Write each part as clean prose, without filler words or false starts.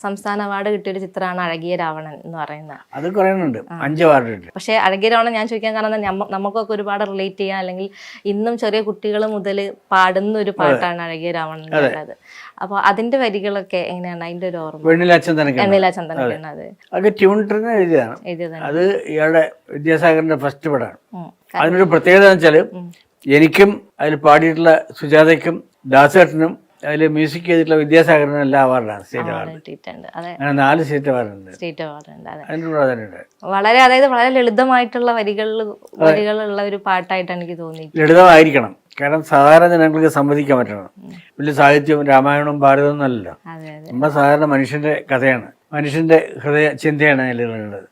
സംസ്ഥാന അവാർഡ് കിട്ടിയൊരു ചിത്രമാണ് അഴകിയ രാവണൻ എന്ന് പറയുന്നത്. അത് പറയുന്നുണ്ട്, 5 അവാർഡ്. പക്ഷേ അഴകിയ രാവണൻ ഞാൻ ചോദിക്കാൻ കാരണം നമുക്കൊക്കെ ഒരുപാട് റിലേറ്റ് ചെയ്യാം, അല്ലെങ്കിൽ ഇന്നും ചെറിയ കുട്ടികൾ മുതൽ പാടുന്ന ഒരു പാട്ടാണ് അഴകിയ രാവണൻ എന്നുള്ളത്. അപ്പോൾ അതിന്റെ വരികളൊക്കെ എങ്ങനെയാണ്? അതിന്റെ ഒരു ഓർമ്മ വെണ്ണിലാച്ചൻ തനക്കാണ് അത്. അത് ട്യൂണിന് എഴുതിയതാണ്. അത് ഇയാളുടെ വിദ്യാസാഗറിന്റെ ഫസ്റ്റ് പടമാണ്. അതിനൊരു പ്രത്യേകത എന്ന് വെച്ചാൽ എനിക്കും അതിൽ പാടിയിട്ടുള്ള സുജാതയ്ക്കും ദാസേട്ടനും അതിൽ മ്യൂസിക് ചെയ്തിട്ടുള്ള വിദ്യാസാഗറിനും എല്ലാ അവാർഡാണ്, സ്റ്റേറ്റ് അവാർഡ്. അങ്ങനെ 4 സ്റ്റേറ്റ് അവാർഡുണ്ട്. അതിൻ്റെ പ്രാധാന്യമുണ്ട്. വളരെ ലളിതമായിട്ടുള്ള വരികളുള്ള ഒരു പാട്ടായിട്ടാണ് എനിക്ക് തോന്നിയത്. ലളിതമായിരിക്കണം, കാരണം സാധാരണ ജനങ്ങൾക്ക് സമ്മതിക്കാൻ പറ്റണം. വലിയ സാഹിത്യവും രാമായണവും ഭാരതവും ഒന്നല്ലല്ലോ. നമ്മുടെ സാധാരണ മനുഷ്യന്റെ കഥയാണ്, മനുഷ്യന്റെ ഹൃദയ ചിന്തയാണ് അതിലുള്ളത്.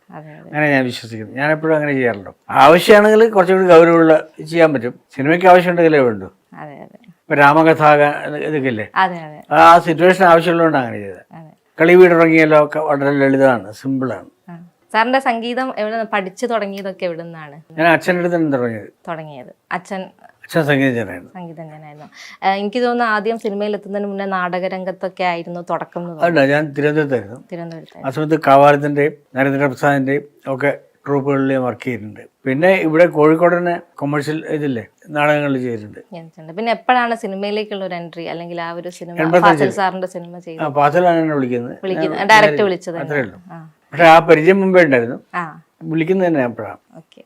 അങ്ങനെ ഞാൻ വിശ്വസിക്കുന്നു. ഞാൻ എപ്പോഴും അങ്ങനെ ചെയ്യാറുണ്ടോ. ആവശ്യമാണെങ്കിൽ കുറച്ചുകൂടി ഗൗരവമുള്ള ചെയ്യാൻ പറ്റും. സിനിമയ്ക്ക് ആവശ്യമുണ്ടെങ്കിലേ വേണ്ടു. ഇപ്പൊ രാമകഥ ഇതൊക്കെ ഇല്ലേ, ആ സിറ്റുവേഷൻ ആവശ്യമുള്ളതുകൊണ്ട് അങ്ങനെ ചെയ്തത്. കളി വീടിറങ്ങിയല്ലോ ഒക്കെ വളരെ ലളിതമാണ്, സിമ്പിളാണ്. സാറിന്റെ സംഗീതം എവിടെ പഠിച്ചു തുടങ്ങിയതൊക്കെ എവിടെ നിന്നാണ്? ഞാൻ അച്ഛൻ്റെ അടുത്ത് തുടങ്ങിയത്. അച്ഛൻ സംഗീതജ്ഞനായിരുന്നു. എനിക്ക് തോന്നുന്നു ആദ്യം സിനിമയിൽ എത്തുന്നതിന് മുന്നേ നാടകരംഗത്തൊക്കെ ആയിരുന്നു തുടക്കം. ഞാൻ തിരുവനന്തപുരത്തായിരുന്നു. ആ സമയത്ത് കാവാലത്തിന്റെയും നരേന്ദ്രപ്രസാദിന്റെയും ഒക്കെ ട്രൂപ്പുകളിൽ വർക്ക് ചെയ്തിട്ടുണ്ട്. പിന്നെ ഇവിടെ കോഴിക്കോട് തന്നെ കൊമേഴ്ഷ്യൽ ഇതില്ലേ, നാടകങ്ങൾ ചെയ്തിട്ടുണ്ട്. പിന്നെ എപ്പോഴാണ് സിനിമയിലേക്കുള്ള ഒരു എൻട്രി, അല്ലെങ്കിൽ ആ ഒരു സിനിമ സാറിന്റെ സിനിമ ചെയ്തത്? ഫാസിലാണ് വിളിക്കുന്നത്, ഡയറക്റ്റ് വിളിച്ചത്. അത്രേ ഉള്ളൂ. പക്ഷെ ആ പരിചയം മുമ്പേ ഉണ്ടായിരുന്നു, വിളിക്കുന്നത് തന്നെ എപ്പോഴാണ്.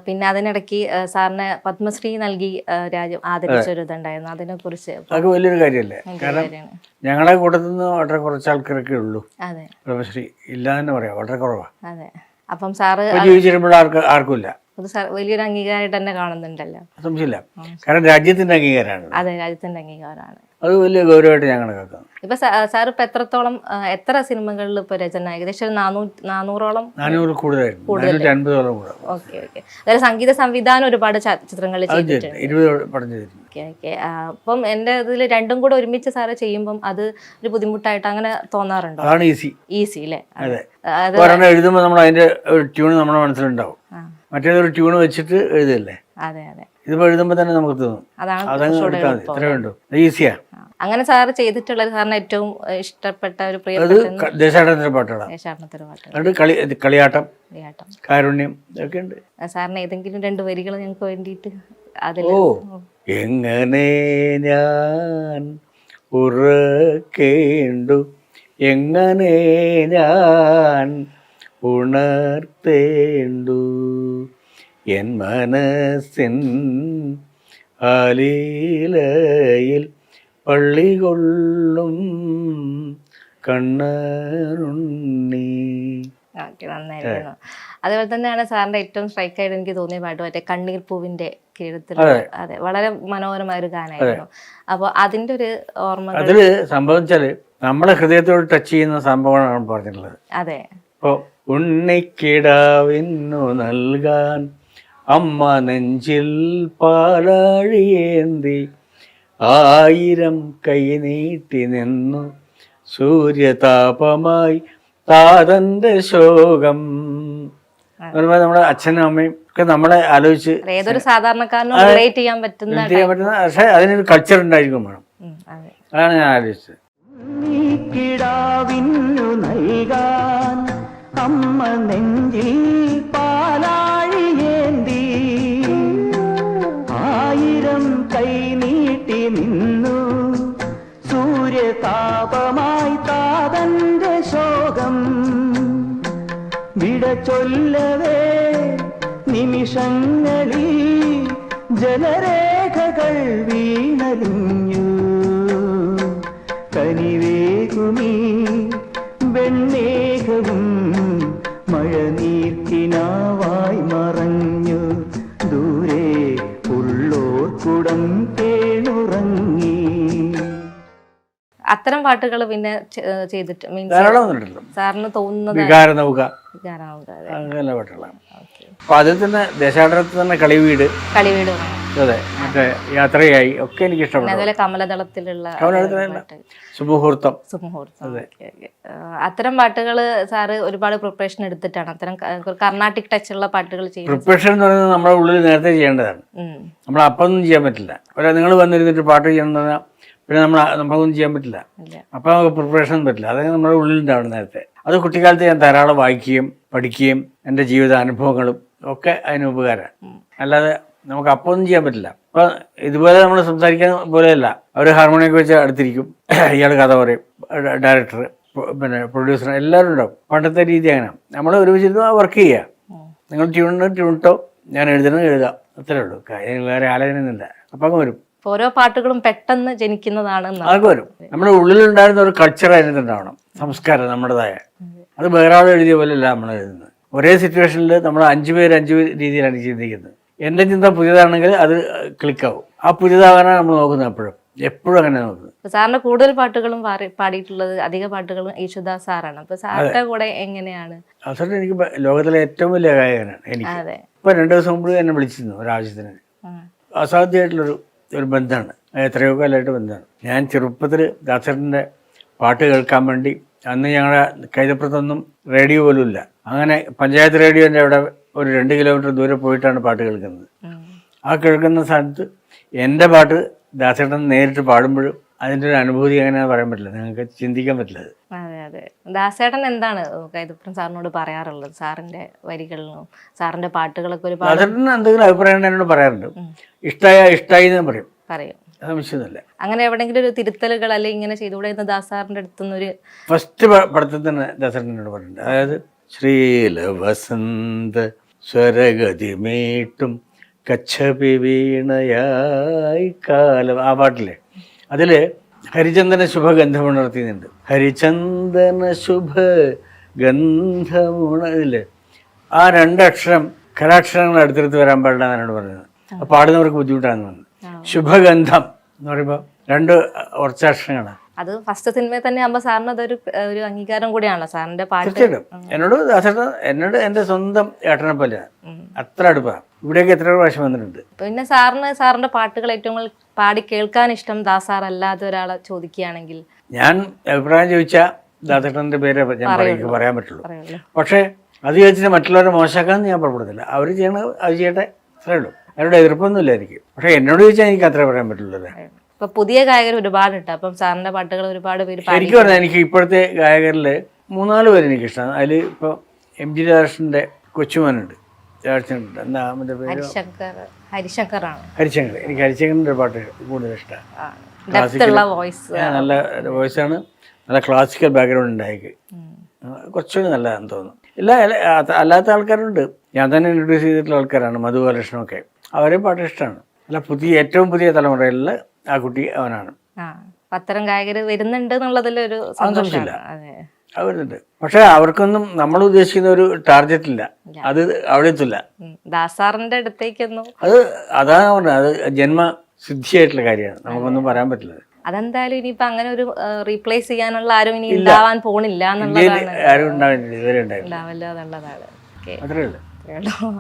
പിന്നെ അതിനിടയ്ക്ക് സാറിന് പത്മശ്രീ നൽകി രാജ്യം ആദരിച്ചൊരു ഇതുണ്ടായിരുന്നു, അതിനെ കുറിച്ച്? അതൊക്കെ വലിയൊരു കാര്യമല്ലേ, കാരണം ഞങ്ങളുടെ കൂട്ടത്തിൽ നിന്ന് വളരെ കുറച്ച് ആൾക്കാരൊക്കെ ഉള്ളൂ പത്മശ്രീ. ഇല്ല തന്നെ പറയാം, വളരെ കുറവാണ്. അതെ. അപ്പം സാറ് ജീവിച്ചിരുമ്പോൾ ആർക്കുമില്ല. വലിയൊരു അംഗീകാരമായിട്ട് തന്നെ കാണുന്നുണ്ടല്ലോ. സംശയമില്ല, കാരണം രാജ്യത്തിന്റെ അംഗീകാരമാണ്. അതെ, രാജ്യത്തിന്റെ അംഗീകാരമാണ്. അത് വലിയ ഗൗരവമായിട്ട് ഞങ്ങൾ കേൾക്കുന്നു. ഇപ്പൊ സാർ ഇപ്പൊ എത്ര സിനിമകളിൽ ഇപ്പൊ രചന? ഏകദേശം 400ഓളം? 400 കൂടുതലായിരുന്നു, 450ഓളം കൂടെ. ഓക്കെ. അതായത് സംഗീത സംവിധാനം ഒരുപാട് ചിത്രങ്ങൾ ചെയ്തിട്ടുണ്ട്, 20 പടം ചെയ്തിട്ടുണ്ട്. അപ്പം എന്റെ ഇതിൽ രണ്ടും കൂടെ ഒരുമിച്ച് സാറ് ചെയ്യുമ്പം അത് ഒരു ബുദ്ധിമുട്ടായിട്ട് അങ്ങനെ തോന്നാറുണ്ടോ? അതാണ് ഈസി അല്ലേ? അതെ, എഴുതുമ്പോൾ നമ്മൾ അതിന്റെ ഒരു ട്യൂൺ നമ്മുടെ മനസ്സിലുണ്ടാവും. മറ്റേതൊരു ട്യൂണ് വെച്ചിട്ട് എഴുതല്ലേ. ഇതിപ്പോ എഴുതുമ്പോ തന്നെ നമുക്ക് തോന്നും ഇത്ര വേണ്ടു, ഈസിയാ. അങ്ങനെ സാറ് ചെയ്തിട്ടുള്ളത് സാറിന് ഏറ്റവും ഇഷ്ടപ്പെട്ട ഒരു ദേശാടനത്തിന്റെ പാട്ടുകളാണ്. കളിയാട്ടം, കാരുണ്യം ഇതൊക്കെ ഉണ്ട്. സാറിന് ഏതെങ്കിലും 2 വരികൾ ഞങ്ങൾക്ക് വേണ്ടിയിട്ട്? എങ്ങനെ ഞാൻ ഉറക്കേണ്ടു, എങ്ങനെ ഞാൻ ഉണർത്തേണ്ടു, എൻ മനസ്സിൻ ആലീലയിൽ പള്ളി കൊള്ളും കണ്ണനുണ്ണി. നന്നായിരുന്നു. അതേപോലെ തന്നെയാണ് സാറിന്റെ ഏറ്റവും സ്ട്രൈക്ക് ആയിട്ട് എനിക്ക് തോന്നിയ പാട്ട് മറ്റേ കണ്ണീർ പൂവിന്റെ കീഴത്തിൽ. അതെ, വളരെ മനോഹരമായ ഒരു ഗാനമായിരുന്നു. അപ്പൊ അതിന്റെ ഒരു ഓർമ്മ അതില് സംഭവിച്ചാല് നമ്മളെ ഹൃദയത്തോട് ടച്ച് ചെയ്യുന്ന സംഭവമാണ് പറഞ്ഞിട്ടുള്ളത്. അതെ. ഇപ്പൊ ഉണ്ണിക്കിടാവിന്നു നൽകാൻ അമ്മ നെഞ്ചിൽ പാലാഴിയേന്തി 1000 കൈ നീട്ടി നിന്നു സൂര്യതാപമായി താതന്റെ ശോകം. നമ്മുടെ അച്ഛനും അമ്മയും ഒക്കെ നമ്മളെ ആലോചിച്ച് ഏതൊരു സാധാരണക്കാരനും റിലേറ്റ് ചെയ്യാൻ പറ്റുന്ന, പക്ഷെ അതിനൊരു കൾച്ചർ ഉണ്ടായിരിക്കും വേണം. അതാണ് ഞാൻ ആലോചിച്ചത്. നൽകാൻ അമ്മ നെഞ്ചിൽ പാലാഴിയേന്തി 1000 കൈ നീട്ടി നിന്നു സൂര്യതാപമായി താതന്റെ ശോകം. വിട ചൊല്ലവേ നിമിഷങ്ങളിൽ ജലരേഖകൾ വീണലിഞ്ഞു, കനിവേകുമീ വെണ്ണേകവും മഴനീർക്കിനാവായി മറഞ്ഞു, ദൂരെ ഉള്ളോർക്കുടം കേണുറങ്ങി. അത്തരം പാട്ടുകൾ പിന്നെ ചെയ്തിട്ട് സാറിന് തോന്നുന്നത് അപ്പൊ അതിൽ തന്നെ ദേശാടനത്തിൽ തന്നെ കളിവീട്, അതെ, മറ്റേ യാത്രയായി ഒക്കെ എനിക്ക് ഇഷ്ടപ്പെട്ടു. കമലദളത്തിലുള്ള സുമുഹൂർത്തം. അത്തരം പാട്ടുകൾ സാറ് ഒരുപാട് പ്രിപ്പറേഷൻ എടുത്തിട്ടാണ് അത്തരം കർണാട്ടിക് ടച്ച് ഉള്ള പാട്ടുകൾ ചെയ്യുന്നത്. പ്രിപ്പറേഷൻ എന്ന് പറയുന്നത് നമ്മുടെ ഉള്ളിൽ നേരത്തെ ചെയ്യേണ്ടതാണ്, നമ്മൾ അപ്പം ഒന്നും ചെയ്യാൻ പറ്റില്ല. നിങ്ങൾ വന്നിരുന്നിട്ട് പാട്ട് ചെയ്യണമെന്ന് പറഞ്ഞാൽ പിന്നെ നമുക്കൊന്നും ചെയ്യാൻ പറ്റില്ല. ഇല്ല. അപ്പോൾ നമുക്ക് പ്രിപ്പറേഷൻ പറ്റില്ല. അതൊക്കെ നമ്മുടെ ഉള്ളിലുണ്ടാവണം നേരത്തെ. അത് കുട്ടിക്കാലത്ത് ഞാൻ ധാരാളം വായിക്കുകയും പഠിക്കുകയും എൻ്റെ ജീവിതാനുഭവങ്ങളും ഒക്കെ അതിന് ഉപകാരമാണ്. അല്ലാതെ നമുക്ക് അപ്പോൾ ഒന്നും ചെയ്യാൻ പറ്റില്ല. അപ്പോൾ ഇതുപോലെ നമ്മൾ സംസാരിക്കാൻ പോലെയല്ല. അവർ ഹാർമോണിയൊക്കെ വെച്ച് അടുത്തിരിക്കും, ഇയാൾ കഥ പറയും, ഡയറക്ടർ, പിന്നെ പ്രൊഡ്യൂസർ എല്ലാവരും ഉണ്ടാവും. പണ്ടത്തെ രീതി അങ്ങനെ നമ്മൾ ഒരുമിച്ചിരുന്ന് വർക്ക് ചെയ്യുക. നിങ്ങൾ ട്യൂണിട്ടോ ഞാൻ എഴുതാം, അത്രേ ഉള്ളൂ. വേറെ ആലോചനയൊന്നുമില്ല. അപ്പം അങ്ങ് വരും. ഓരോ പാട്ടുകളും പെട്ടെന്ന് ജനിക്കുന്നതാണ്. അതൊക്കെ വരും. നമ്മുടെ ഉള്ളിലുണ്ടായിരുന്ന ഒരു കൾച്ചർ അതിനകത്തുണ്ടാവണം, സംസ്കാരം നമ്മുടേതായ. അത് വേറെ ആൾ എഴുതിയ പോലെയല്ല നമ്മൾ എഴുതുന്നത്. ഒരേ സിറ്റുവേഷനിൽ നമ്മൾ 5 പേര് 5 രീതിയിലാണ് ചിന്തിക്കുന്നത്. എൻ്റെ ചിന്ത പുതിയതാണെങ്കിൽ അത് ക്ലിക്കാവും. ആ പുതിയതാകാനാണ് നമ്മൾ നോക്കുന്നത്. എപ്പോഴും അങ്ങനെ നോക്കുന്നത്. സാറിന്റെ കൂടുതൽ പാട്ടുകളും പാടിയിട്ടുള്ളത്, അധിക പാട്ടുകളും യേശുദാസ് സാറാണ്. അപ്പൊ സാറിന്റെ കൂടെ എങ്ങനെയാണ്? അവസരം എനിക്ക് ലോകത്തിലെ ഏറ്റവും വലിയ ഗായകനാണ് എനിക്ക്. ഇപ്പൊ 2 ദിവസം മുമ്പ് എന്നെ വിളിച്ചിരുന്നു ഒരാവശ്യത്തിന്. അസാധ്യമായിട്ടുള്ളൊരു ബന്ധമാണ്, എത്രയോ കാലമായിട്ട് ബന്ധമാണ്. ഞാൻ ചെറുപ്പത്തിൽ ദാസേട്ടൻ്റെ പാട്ട് കേൾക്കാൻ വേണ്ടി, അന്ന് ഞങ്ങളുടെ കൈതപ്പുറത്തൊന്നും റേഡിയോ പോലും ഇല്ല. അങ്ങനെ പഞ്ചായത്ത് റേഡിയോൻ്റെ അവിടെ ഒരു 2 കിലോമീറ്റർ ദൂരെ പോയിട്ടാണ് പാട്ട് കേൾക്കുന്നത്. ആ കേൾക്കുന്ന സ്ഥലത്ത് എൻ്റെ പാട്ട് ദാസേട്ടൻ നേരിട്ട് പാടുമ്പോഴും അതിൻ്റെ ഒരു അനുഭൂതി എങ്ങനെയാണെന്ന് പറയാൻ പറ്റില്ല, നിങ്ങൾക്ക് ചിന്തിക്കാൻ പറ്റില്ല. അതെ അതെ. ദാസേട്ടൻ എന്താണ് കൈതപ്പുറം സാറിനോട് പറയാറുള്ളത്? സാറിന്റെ വരികളിലും സാറിന്റെ പാട്ടുകളൊക്കെ ഒരുപാട് ദാസേട്ടന് എന്തെങ്കിലും അഭിപ്രായം എന്നോട് പറയാറുണ്ട്. ഇഷ്ടായി എന്ന് പറയും. അത് വിഷയമൊന്നുമില്ല. അങ്ങനെ എവിടെയെങ്കിലും ഒരു തിരുത്തലുകൾ അല്ലെങ്കിൽ ഇങ്ങനെ ചെയ്തുകൂടെ എന്ന് ദാസാറിന്റെ അടുത്തുനിന്നൊരു ഫസ്റ്റ് പടത്തിൽ തന്നെ ദാസേട്ടനോട് പറഞ്ഞിട്ടുണ്ട്. അതായത് ശ്രീല വസന്ത സ്വരഗതി മീട്ടും കച്ചപി വീണയായി കാലം, ആ പാട്ടില്ലേ, അതിൽ ഹരിചന്ദന ശുഭഗന്ധമുണർത്തിയുന്നുണ്ട്. ഹരിചന്ദന ശുഭഗന്ധമുണതില് ആ 2 അക്ഷരം കലാക്ഷരങ്ങൾ അടുത്തടുത്ത് വരാൻ പാടില്ല എന്നാണ് പറയുന്നത്. അപ്പോൾ പാടുന്നവർക്ക് ബുദ്ധിമുട്ടാണെന്ന് പറഞ്ഞു. ശുഭഗന്ധം എന്ന് പറയുമ്പോൾ 2 ഉറച്ചാക്ഷരങ്ങളാണ്. അത് ഫസ്റ്റ് സിനിമയിൽ തന്നെ ആകുമ്പോൾ സാറിന് അതൊരു അംഗീകാരം കൂടിയാണല്ലോ സാറിന്റെ പാട്ട്. തീർച്ചയായിട്ടും എന്നോട് എൻ്റെ സ്വന്തം ഏട്ടനെ പോലെയാണ്, അത്ര അടുപ്പാണ്. ഇവിടേക്ക് എത്ര പ്രാവശ്യം വന്നിട്ടുണ്ട്. പിന്നെ സാറിന്റെ പാട്ടുകൾ ഏറ്റവും കൂടുതൽ പാടി കേൾക്കാൻ ഇഷ്ടം ദാസാർ അല്ലാതെ ഒരാളെ ചോദിക്കുകയാണെങ്കിൽ? ഞാൻ അഭിപ്രായം ചോദിച്ചാൽ ദാസേട്ടൻ്റെ പേരെ ഞാൻ പറയാൻ പറ്റുള്ളൂ. പക്ഷേ അത് ചോദിച്ചിട്ട് മറ്റുള്ളവരെ മോശമാക്കാമെന്ന് ഞാൻ പുറപ്പെടുന്നില്ല. അവർ ചെയ്യണത് അത് ചെയ്യട്ടെ, അത്രേ ഉള്ളൂ. അവരുടെ എതിർപ്പൊന്നുമില്ല എനിക്ക്. പക്ഷേ എന്നോട് ചോദിച്ചാൽ എനിക്ക് അത്രേ പറയാൻ പറ്റുള്ളൂ. ഇപ്പൊ പുതിയ ഗായകർ ഒരുപാടുണ്ട്. അപ്പം സാറിന്റെ പാട്ടുകൾ ഒരുപാട് പേര് എനിക്ക് പറഞ്ഞാൽ എനിക്ക് ഇപ്പോഴത്തെ ഗായകരിൽ 3-4 പേര് എനിക്കിഷ്ടമാണ്. അതിൽ ഇപ്പോൾ എം ജി രാധാകൃഷ്ണൻ്റെ കൊച്ചുമോനുണ്ട്, എന്താ അവൻ്റെ പേര്, ഹരിശങ്കർ. എനിക്ക് ഹരിശങ്കറിൻ്റെ പാട്ട് കൂടുതൽ ഇഷ്ടമാണ്. നല്ല വോയിസാണ്, നല്ല ക്ലാസിക്കൽ ബാക്ക്ഗ്രൗണ്ട് ഉണ്ടായേക്ക്, കുറച്ചുകൂടി നല്ലതാണെന്ന് തോന്നുന്നു. അല്ലാത്ത ആൾക്കാരുണ്ട്, ഞാൻ തന്നെ ഇൻട്രൊഡ്യൂസ് ചെയ്തിട്ടുള്ള ആൾക്കാരാണ്, മധു ബാലകൃഷ്ണനൊക്കെ. അവരെയും പാട്ട് ഇഷ്ടമാണ്. അല്ല, ഏറ്റവും പുതിയ തലമുറയിൽ ആ കുട്ടി അവനാണ്. അത്തരം ഗായകർ വരുന്നുണ്ട് എന്നുള്ളതിലൊരു സംശയമില്ല, വരുന്നുണ്ട്. പക്ഷെ അവർക്കൊന്നും നമ്മൾ ഉദ്ദേശിക്കുന്ന ഒരു ടാർഗറ്റ് ഇല്ല, അത് അവിടെ എത്തില്ല. ദാസാറിന്റെ അടുത്തേക്കൊന്നും അതാണ് പറഞ്ഞത്, അത് ജന്മസിദ്ധിയായിട്ടുള്ള കാര്യമാണ്, നമുക്കൊന്നും പറയാൻ പറ്റില്ല. അതെന്തായാലും ഇനിയിപ്പോ അങ്ങനെ ഒരു റീപ്ലേസ് ചെയ്യാനുള്ള ആരും ഇനി ഉണ്ടാവാൻ പോണില്ല എന്നുള്ളതാണ്. ആരും ഉണ്ടാവില്ല, ഇതുവരെ ഉണ്ടാവില്ല. ഉണ്ടാവില്ല എന്നുള്ളതാണ്. അത്രേ ഉള്ളൂ.